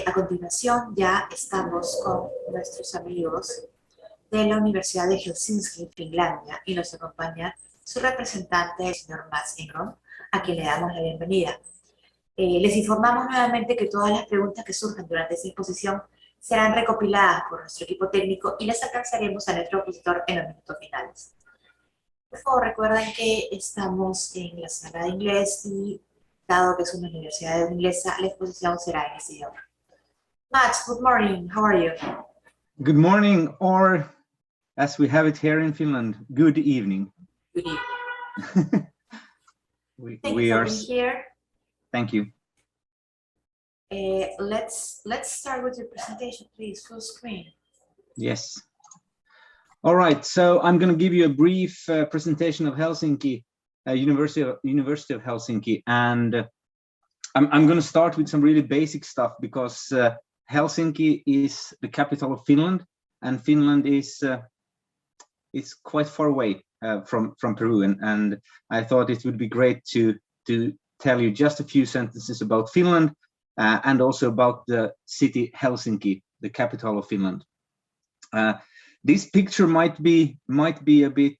A continuación ya estamos con nuestros amigos de la Universidad de Helsinki, Finlandia, y nos acompaña su representante, el señor Mats Engholm, a quien le damos la bienvenida. Les informamos nuevamente que todas las preguntas que surjan durante esta exposición serán recopiladas por nuestro equipo técnico y las alcanzaremos a nuestro opositor en los minutos finales. Por favor, recuerden que estamos en la sala de inglés y, dado que es una universidad inglesa, la exposición será en ese idioma. Mats, good morning. How are you? Good morning, or as we have it here in Finland, good evening. Good evening. we Thank you for are being here. Thank you. Let's start with your presentation, please. Full screen. Yes. All right. So I'm going to give you a brief presentation of Helsinki, University of Helsinki, and I'm going to start with some really basic stuff because Helsinki is the capital of Finland, and Finland is quite far away from Peru, and I thought it would be great to tell you just a few sentences about Finland and also about the city Helsinki, the capital of Finland. This picture might be a bit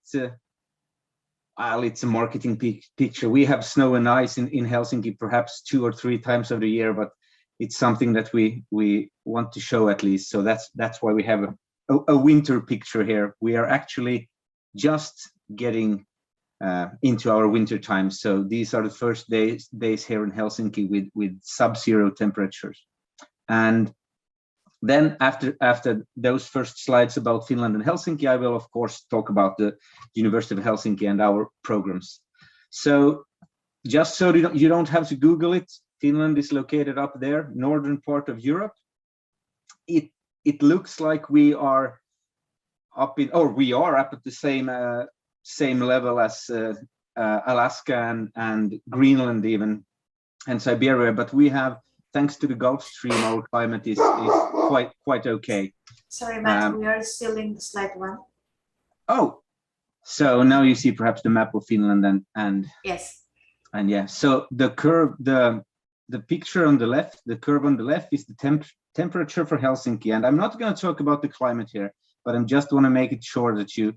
it's a marketing picture. We have snow and ice in Helsinki perhaps 2 or 3 times of the year, but it's something that we want to show at least. So that's why we have a winter picture here. We are actually just getting into our winter time. So these are the first days here in Helsinki with sub-zero temperatures. And then after those first slides about Finland and Helsinki, I will of course talk about the University of Helsinki and our programs. So just so you don't have to Google it, Finland is located up there, northern part of Europe. It looks like we are up at the same level as Alaska and Greenland even, and Siberia, but we have, thanks to the Gulf Stream, our climate is quite okay. Sorry, Matt, we are still in slide 1. Oh, so now you see perhaps the map of Finland and yes, and yeah. So the curve, the picture on the left, the curve on the left is the temperature for Helsinki, and I'm not going to talk about the climate here, but I just want to make it sure that you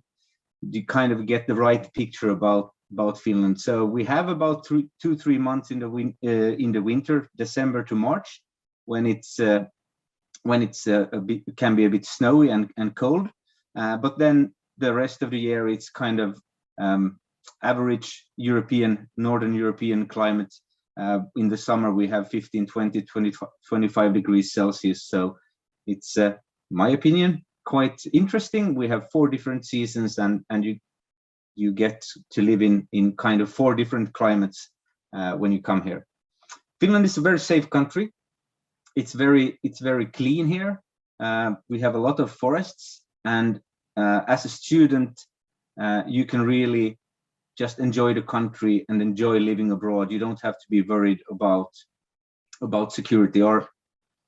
kind of get the right picture about Finland. So we have about 2-3 months in the winter, December to March, when it's can be a bit snowy and cold, but then the rest of the year it's kind of average northern European climate. In the summer we have 15, 20, 25 degrees Celsius. So it's, my opinion, quite interesting. We have 4 different seasons, and you get to live in kind of 4 different climates when you come here. Finland is a very safe country. It's very clean here. We have a lot of forests, and as a student you can really just enjoy the country and enjoy living abroad. You don't have to be worried about security, or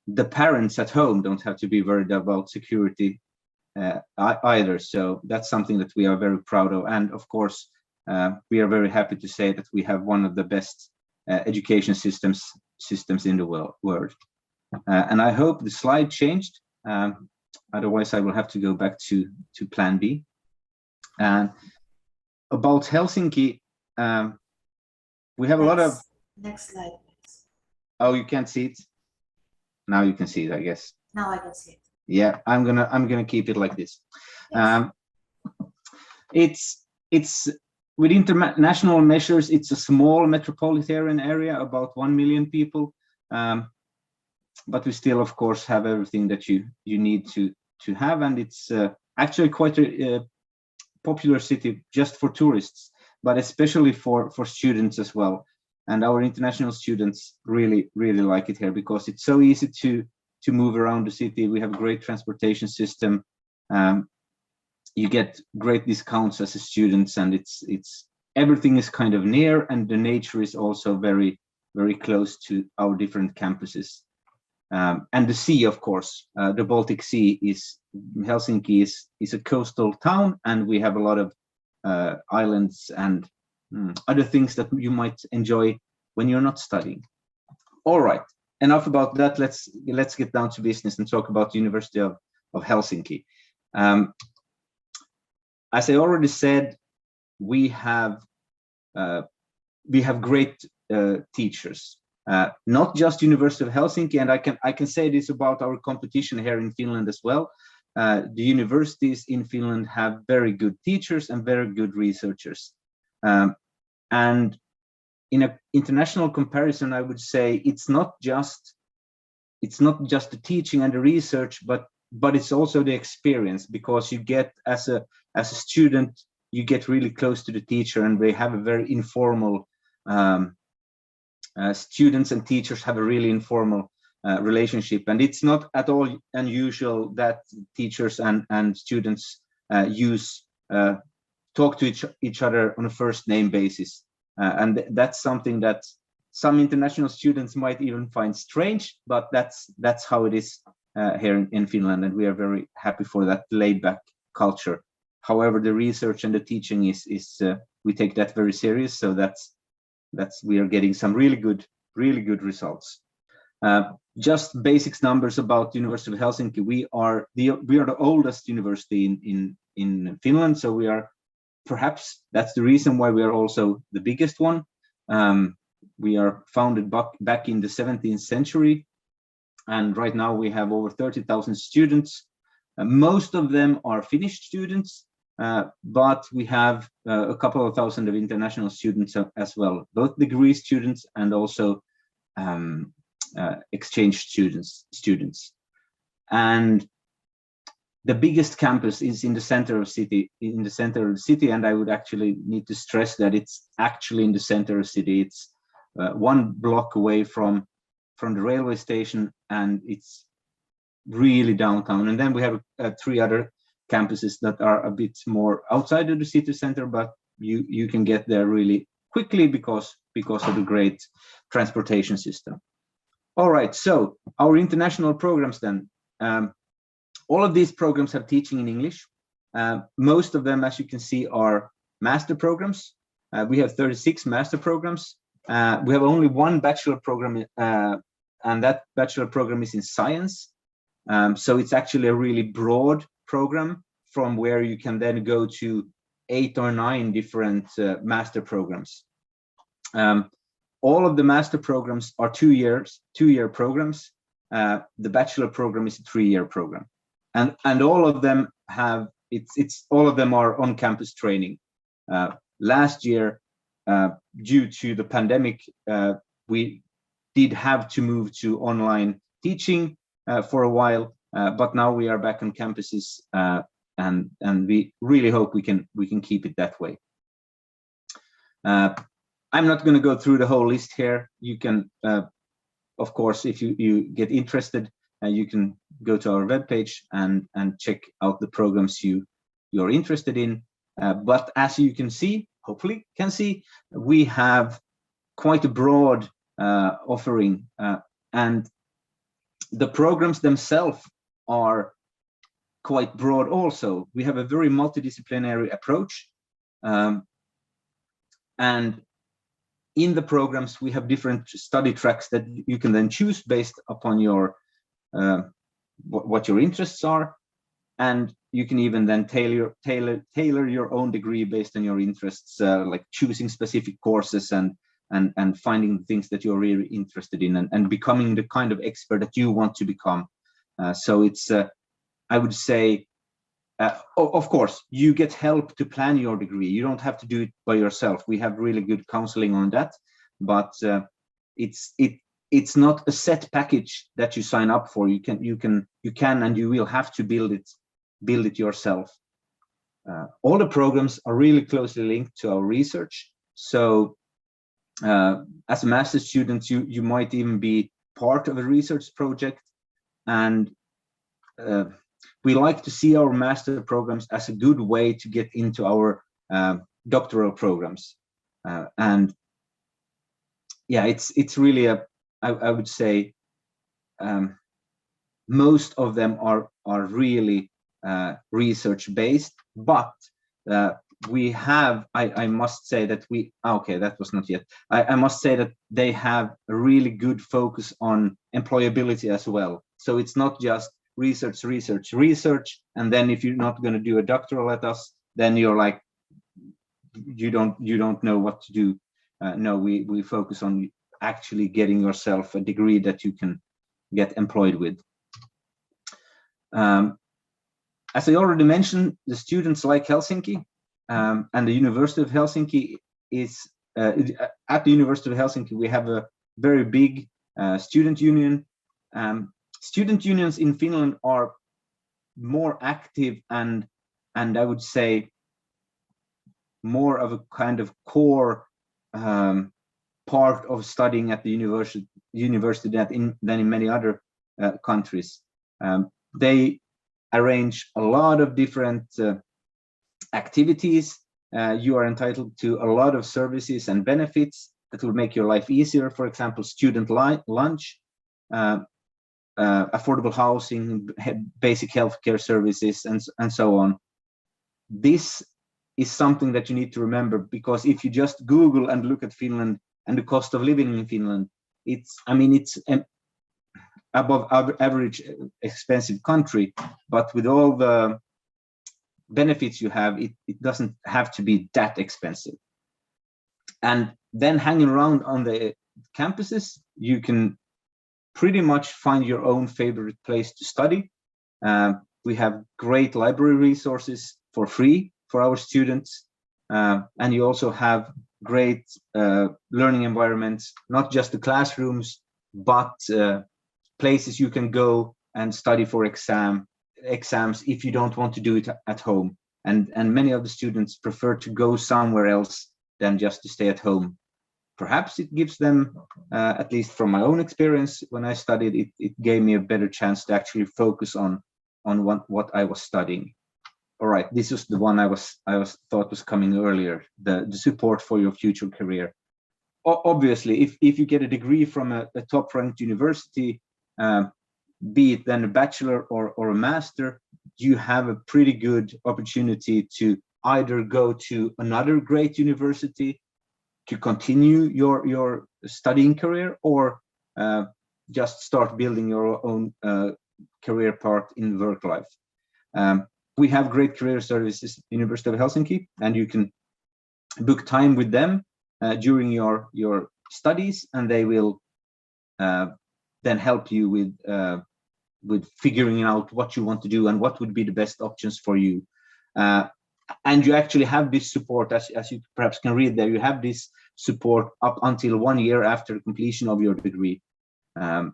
the parents at home don't have to be worried about security either. So that's something that we are very proud of, and of course we are very happy to say that we have one of the best education systems in the world. And I hope the slide changed, otherwise I will have to go back to plan B. And about Helsinki, we have a lot of... Next slide, please. Oh, you can't see it? Now you can see it, I guess. Now I can see it. Yeah, I'm gonna keep it like this. Yes. It's with international measures, it's a small metropolitan area, about 1 million people, but we still of course have everything that you need to have, and it's actually quite a popular city just for tourists, but especially for students as well. And our international students really like it here because it's so easy to move around the city. We have a great transportation system. You get great discounts as a student, and it's everything is kind of near, and the nature is also very close to our different campuses. And the sea, of course, the Baltic Sea Helsinki is a coastal town, and we have a lot of islands and other things that you might enjoy when you're not studying. All right, enough about that. Let's get down to business and talk about the University of Helsinki. As I already said, we have great teachers. Not just University of Helsinki, and I can say this about our competition here in Finland as well. The universities in Finland have very good teachers and very good researchers. And in an international comparison, I would say it's not just the teaching and the research, but it's also the experience, because you get as a student, you get really close to the teacher, and they have a very informal students and teachers have a really informal relationship, and it's not at all unusual that teachers and students talk to each other on a first name basis, and that's something that some international students might even find strange, but that's how it is here in Finland, and we are very happy for that laid-back culture. However, the research and the teaching is we take that very serious, so we are getting some really good results. Just basics numbers about the University of Helsinki. We are the oldest university in Finland, so we are, perhaps that's the reason why we are also the biggest one. We are founded back in the 17th century, and right now we have over 30,000 students. Most of them are Finnish students, but we have a couple of thousand of international students as well, both degree students and also exchange students. And the biggest campus is in the center of the city, and I would actually need to stress that it's actually in the center of the city. It's 1 block away from the railway station, and it's really downtown. And then we have 3 other campuses that are a bit more outside of the city center, but you can get there really quickly because of the great transportation system. All right, so our international programs then. All of these programs have teaching in English. Most of them, as you can see, are master programs. We have 36 master programs. We have only 1 bachelor program, and that bachelor program is in science. So it's actually a really broad program from where you can then go to 8 or 9 different master programs. All of the master programs are 2-year programs. The bachelor program is a 3-year program, and all of them have all of them are on-campus training. Last year, due to the pandemic, we did have to move to online teaching for a while, but now we are back on campuses, and we really hope we can keep it that way. I'm not going to go through the whole list here. You can, of course, if you get interested, you can go to our webpage and check out the programs you're interested in. But as you can see, hopefully can see, we have quite a broad offering, and the programs themselves are quite broad also. We have a very multidisciplinary approach, and in the programs we have different study tracks that you can then choose based upon your what your interests are, and you can even then tailor your own degree based on your interests, like choosing specific courses and finding things that you're really interested in, and becoming the kind of expert that you want to become. So it's I would say, of course, you get help to plan your degree. You don't have to do it by yourself. We have really good counseling on that, but it's not a set package that you sign up for. You can and you will have to build it yourself. All the programs are really closely linked to our research. So as a master's student, you might even be part of a research project, and we like to see our master programs as a good way to get into our doctoral programs. And yeah, it's really I would say most of them are really research based, but we have, I must say that okay, that was not yet. I must say that they have a really good focus on employability as well. So it's not just research, and then if you're not going to do a doctoral at us, then you're like, you don't know what to do. No, we focus on actually getting yourself a degree that you can get employed with. As I already mentioned, the students like Helsinki, and the University of Helsinki is, at the University of Helsinki, we have a very big student union. Student unions in Finland are more active and I would say more of a kind of core part of studying at the university than in many other countries. They arrange a lot of different activities. You are entitled to a lot of services and benefits that will make your life easier. For example, student lunch, affordable housing, basic healthcare services, and so on. This is something that you need to remember, because if you just Google and look at Finland and the cost of living in Finland, it's an above average expensive country, but with all the benefits you have, it doesn't have to be that expensive. And then hanging around on the campuses, you can pretty much find your own favorite place to study. We have great library resources for free for our students, and you also have great learning environments, not just the classrooms, but places you can go and study for exams if you don't want to do it at home. And many of the students prefer to go somewhere else than just to stay at home. Perhaps it gives them, at least from my own experience, when I studied, it gave me a better chance to actually focus on what I was studying. All right, this is the one I thought was coming earlier, the support for your future career. Obviously, if you get a degree from a top-ranked university, be it then a bachelor or a master, you have a pretty good opportunity to either go to another great university to continue your studying career, or just start building your own career path in work life. We have great career services at the University of Helsinki, and you can book time with them during your studies, and they will then help you with figuring out what you want to do and what would be the best options for you. And you actually have this support, as you perhaps can read there, you have this support up until 1 year after completion of your degree. And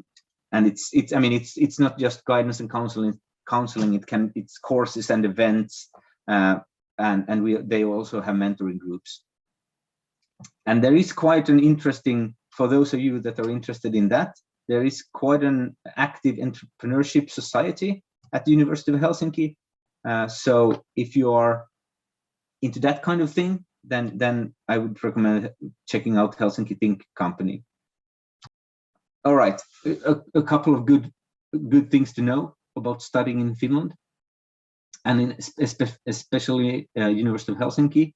it's not just guidance and counseling, it's courses and events, and they also have mentoring groups. And there is quite an interesting, for those of you that are interested in that, there is quite an active entrepreneurship society at the University of Helsinki. So if you are into that kind of thing, then I would recommend checking out Helsinki Think Company. All right, a couple of good things to know about studying in Finland, and especially University of Helsinki.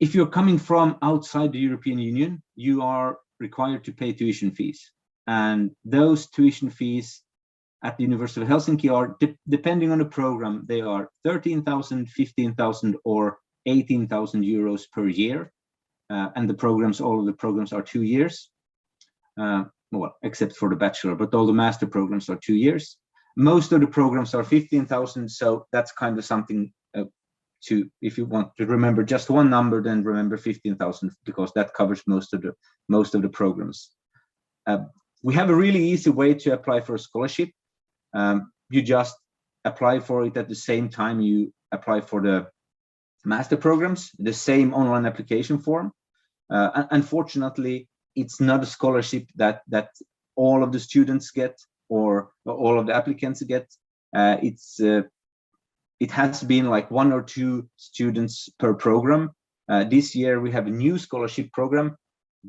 If you're coming from outside the European Union, you are required to pay tuition fees, and those tuition fees at the University of Helsinki are, depending on the program, they are 13,000, 15,000, or 18,000 euros per year, and all of the programs are 2 years, well, except for the bachelor, but all the master programs are 2 years. Most of the programs are 15,000, so that's kind of something if you want to remember just one number, then remember 15,000, because that covers most of the programs. We have a really easy way to apply for a scholarship. You just apply for it at the same time you apply for the master programs, the same online application form. Unfortunately, it's not a scholarship that all of the students get or all of the applicants get. It has been like 1 or 2 students per program. This year we have a new scholarship program.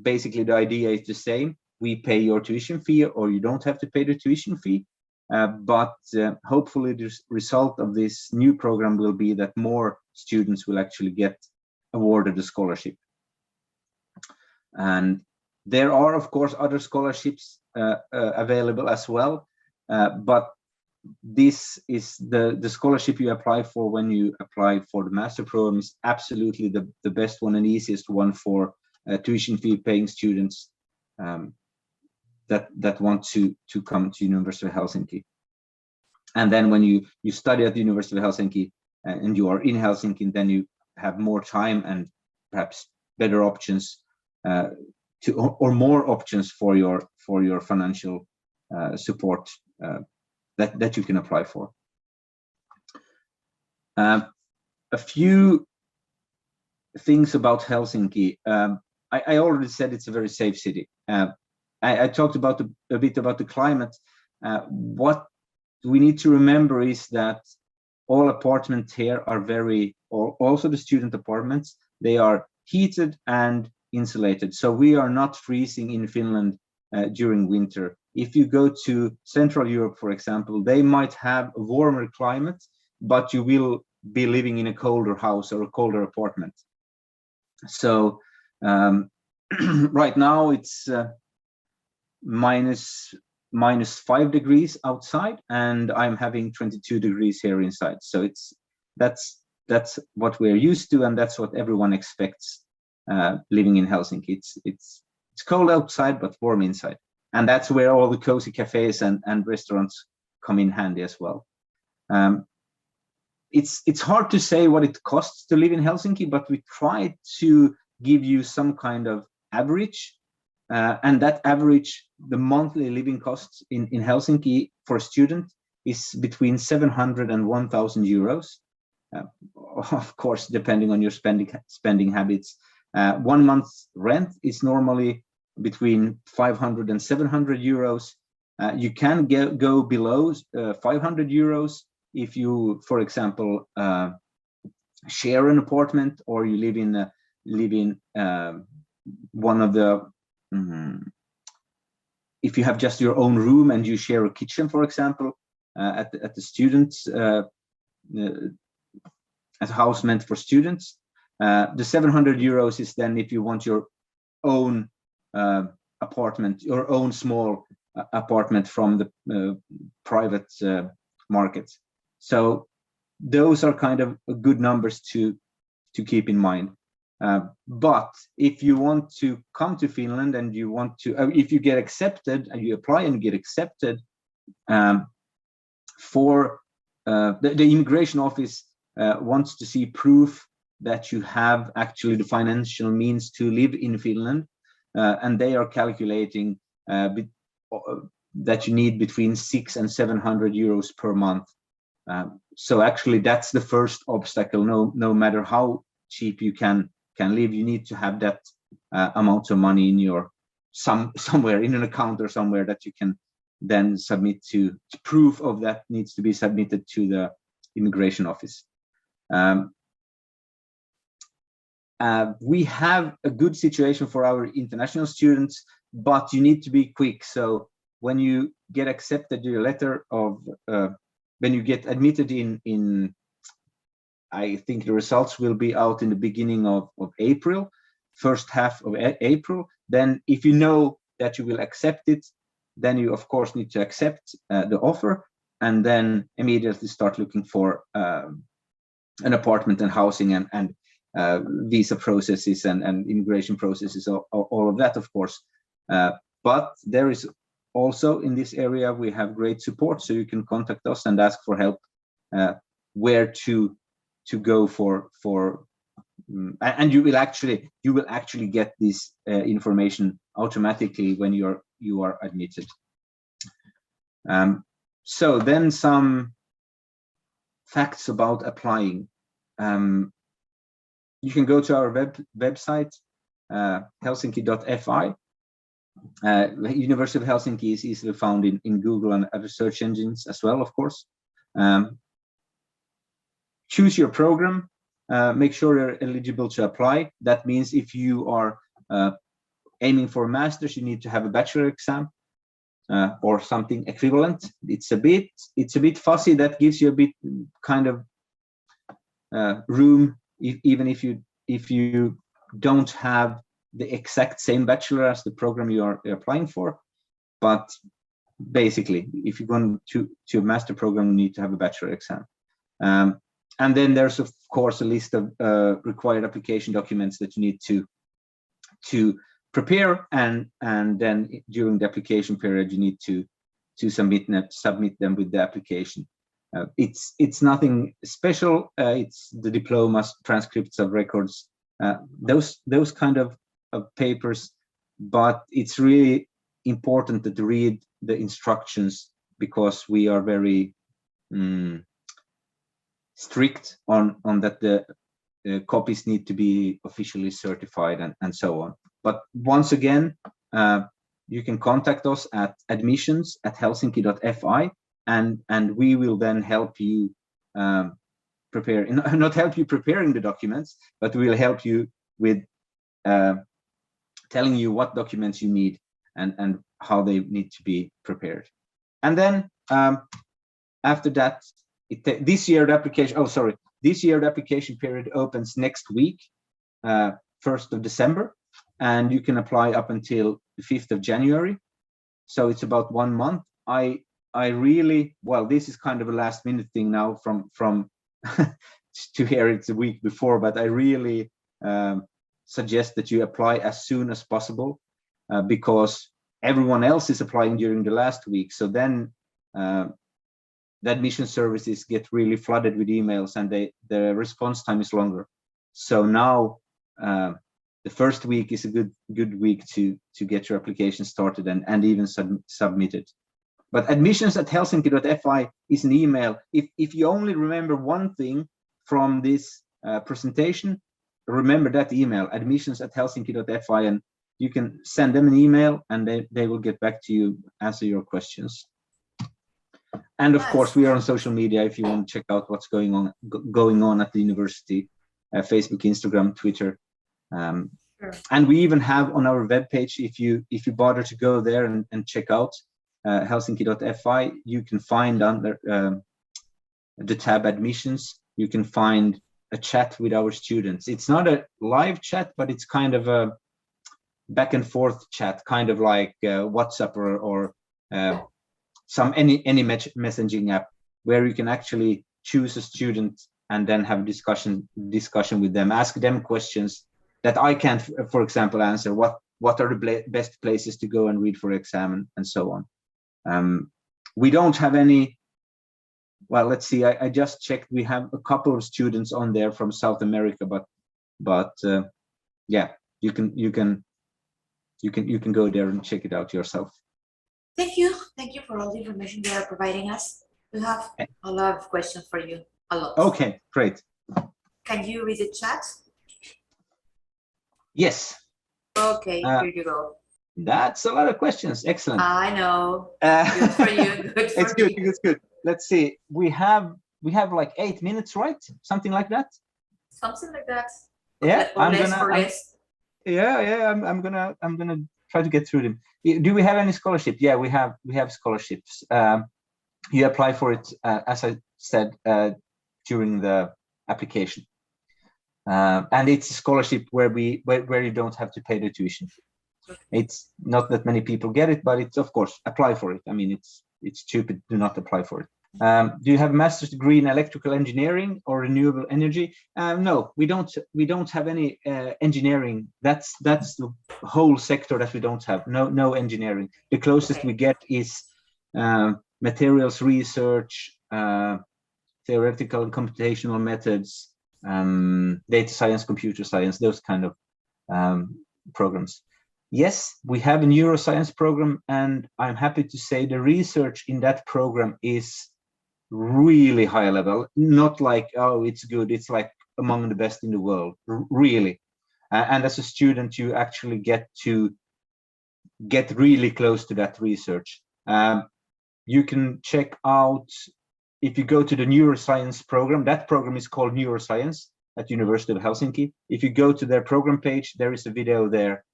Basically, the idea is the same. We pay your tuition fee, or you don't have to pay the tuition fee. But hopefully the result of this new program will be that more students will actually get awarded a scholarship. And there are, of course, other scholarships available as well, but this is the scholarship you apply for when you apply for the master program is absolutely the best one and easiest one for tuition fee paying students that want to come to University of Helsinki. And then when you study at the University of Helsinki and you are in Helsinki, then you have more time and perhaps better options or more options for your financial support that you can apply for. A few things about Helsinki. I already said it's a very safe city. I talked about a bit about the climate. What we need to remember is that all apartments here are also the student apartments, they are heated and insulated. So we are not freezing in Finland during winter. If you go to Central Europe, for example, they might have a warmer climate, but you will be living in a colder house or a colder apartment. So right now it's minus 5 degrees outside, and I'm having 22 degrees here inside. So that's what we're used to, and that's what everyone expects living in Helsinki. It's cold outside but warm inside, and that's where all the cozy cafes and restaurants come in handy as well. It's hard to say what it costs to live in Helsinki, but we try to give you some kind of average, and that average, the monthly living costs in Helsinki for a student is between 700 and 1,000 euros. Of course, depending on your spending habits. 1 month's rent is normally between 500 and 700 euros. You can go below 500 euros if you, for example, share an apartment, or you live in one of the if you have just your own room and you share a kitchen, for example, at the students at a house meant for students. The 700 euros is then if you want your own apartment, your own small apartment from the private market. So those are kind of good numbers to keep in mind. But if you want to come to Finland and you want to, if you get accepted and you apply and get accepted, for the immigration office wants to see proof that you have actually the financial means to live in Finland, and they are calculating that you need between 600 and 700 euros per month. So actually that's the first obstacle. No matter how cheap you can live, you need to have that amount of money in your somewhere in an account or somewhere that you can then submit to proof of that needs to be submitted to the immigration office. We have a good situation for our international students, but you need to be quick. So when you get accepted, your letter of when you get admitted in I think the results will be out in the beginning of April, first half of April. Then if you know that you will accept it, then you of course need to accept the offer, and then immediately start looking for an apartment and housing and visa processes and immigration processes, all of that, of course. But there is also in this area, we have great support, so you can contact us and ask for help where to go for and you will actually get this information automatically when you are admitted. So then some facts about applying. You can go to our website, helsinki.fi. University of Helsinki is easily found in Google and other search engines as well, of course. Choose your program, make sure you're eligible to apply. That means if you are aiming for a master's, you need to have a bachelor exam or something equivalent. It's a bit fuzzy. That gives you a bit kind of room, even if you don't have the exact same bachelor as the program you are applying for. But basically, if you're going to a master program, you need to have a bachelor exam. And then there's of course a list of required application documents that you need to prepare, and then during the application period you need to submit them with the application. It's nothing special. It's the diplomas, transcripts of records, those kind of papers, but it's really important that you read the instructions, because we are very strict on that the copies need to be officially certified and so on. But once again, you can contact us at admissions@helsinki.fi, and we will then help you prepare, not help you preparing the documents, but we will help you with telling you what documents you need and how they need to be prepared. And then after that, this year the application period opens next week, 1st of December, and you can apply up until the 5th of January. So it's about 1 month. I really, well, this is kind of a last minute thing now from to hear it a week before, but I really suggest that you apply as soon as possible, because everyone else is applying during the last week. So then the admission services get really flooded with emails, and the response time is longer. So now the first week is a good week to get your application started and even submitted. But admissions@helsinki.fi is an email. If you only remember one thing from this presentation, remember that email, admissions@helsinki.fi, and you can send them an email, and they will get back to you, answer your questions. And of course, we are on social media if you want to check out what's going on at the university, Facebook, Instagram, Twitter. Sure. And we even have on our webpage, if you bother to go there and check out helsinki.fi, you can find under the tab admissions, you can find a chat with our students. It's not a live chat, but it's kind of a back and forth chat, kind of like WhatsApp or any messaging app, where you can actually choose a student and then have discussion with them, ask them questions that I can't, for example, answer. What are the best places to go and read for exam and so on. We don't have any. Well, let's see. I just checked. We have a couple of students on there from South America, but yeah, you can go there and check it out yourself. Thank you for all the information you are providing us. We have a lot of questions for you. A lot. Okay, great. Can you read the chat? Yes. Okay, here you go. That's a lot of questions. Excellent. I know. Good for you. Good for It's good. me. It's good. Let's see. We have like 8 minutes, right? Something like that. Something like that. Yeah. I'm gonna try to get through them. Do we have any scholarship? Yeah, we have scholarships. You apply for it, as I said, during the application, and it's a scholarship where you don't have to pay the tuition. It's not that many people get it, but it's, of course, apply for it. I mean, it's stupid to not apply for it. Do you have a master's degree in electrical engineering or renewable energy? No, we don't have any engineering. That's the whole sector that we don't have. No engineering. The closest we get is materials research, theoretical and computational methods, data science, computer science, those kind of programs. Yes, we have a neuroscience program, and I'm happy to say the research in that program is really high level. Not like, oh, it's good, it's like among the best in the world, really. And as a student, you actually get really close to that research. You can check out, if you go to the neuroscience program, that program is called Neuroscience at University of Helsinki. If you go to their program page, there is a video there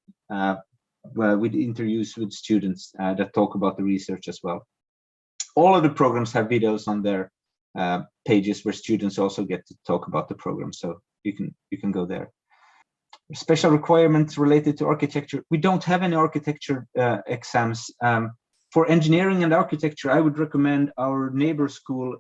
with interviews with students that talk about the research as well. All of the programs have videos on their pages where students also get to talk about the program. So you can go there. Special requirements related to architecture. We don't have any architecture exams. For engineering and architecture, I would recommend our neighbor school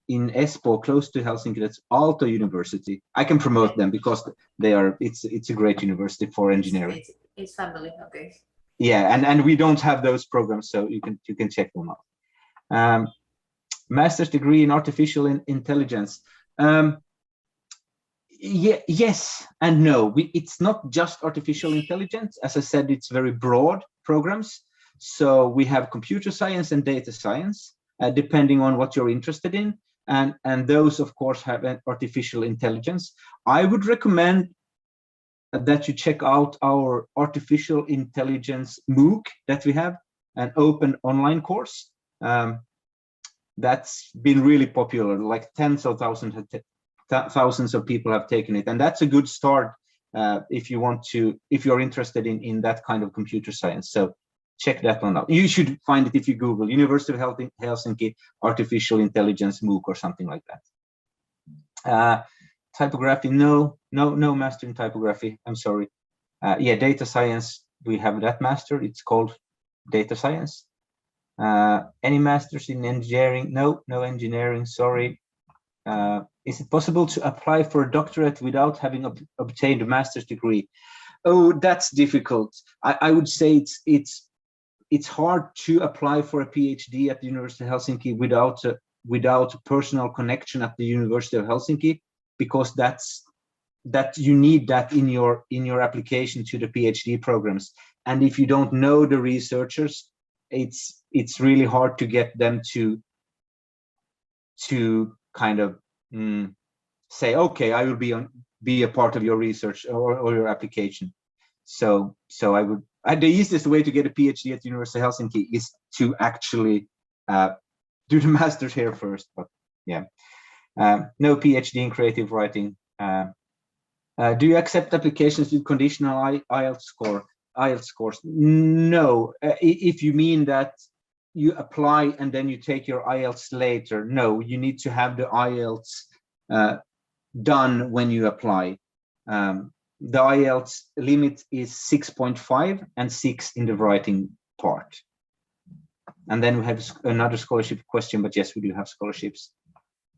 in Espoo, close to Helsinki. That's Aalto University. I can promote them because it's a great university for engineering. It's family, okay. Yeah, and we don't have those programs, so you can check them out. Master's degree in artificial intelligence. Yes and no. It's not just artificial intelligence. As I said, it's very broad programs. So we have computer science and data science, depending on what you're interested in. And those, of course, have artificial intelligence. I would recommend that you check out our artificial intelligence MOOC that we have, an open online course. That's been really popular, like tens of thousands of people have taken it. And that's a good start if you're interested in that kind of computer science. So check that one out. You should find it if you Google University of Helsinki Artificial Intelligence MOOC or something like that. Typography, no master in typography. I'm sorry. Yeah, data science, we have that master. It's called data science. Any masters in engineering? No engineering, sorry. Is it possible to apply for a doctorate without having obtained a master's degree? Oh, that's difficult. I would say it's hard to apply for a PhD at the University of Helsinki without a personal connection at the University of Helsinki, because that you need that in your application to the PhD programs. And if you don't know the researchers, it's really hard to get them to kind of say, okay, I will be a part of your research or your application. So I would. The easiest way to get a PhD at the University of Helsinki is to actually do the master's here first. But yeah, no PhD in creative writing. Do you accept applications with conditional IELTS scores? No. If you mean that you apply and then you take your IELTS later, no. You need to have the IELTS done when you apply. The IELTS limit is 6.5 and 6 in the writing part. And then we have another scholarship question, but yes, we do have scholarships.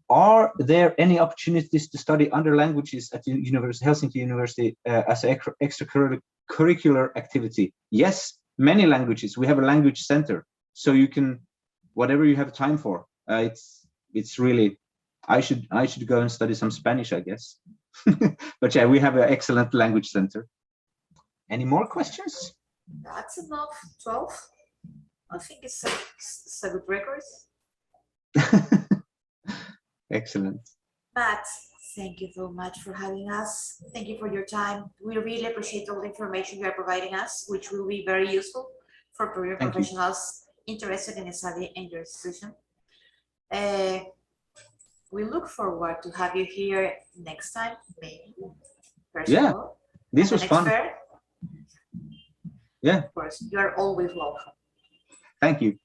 Are there any opportunities to study other languages at the Helsinki University as an extracurricular activity? Yes, many languages. We have a language center, so you can, whatever you have time for. It's really, I should go and study some Spanish, I guess. But yeah, we have an excellent language center. Any more questions? That's enough. 12. I think it's a good record. Excellent. Matt, thank you so much for having us. Thank you for your time. We really appreciate all the information you are providing us, which will be very useful for career professionals interested in studying in your institution. We look forward to have you here next time, maybe. Yeah, this was fun. Fair. Yeah. Of course, you are always welcome. Thank you.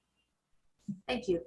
Thank you.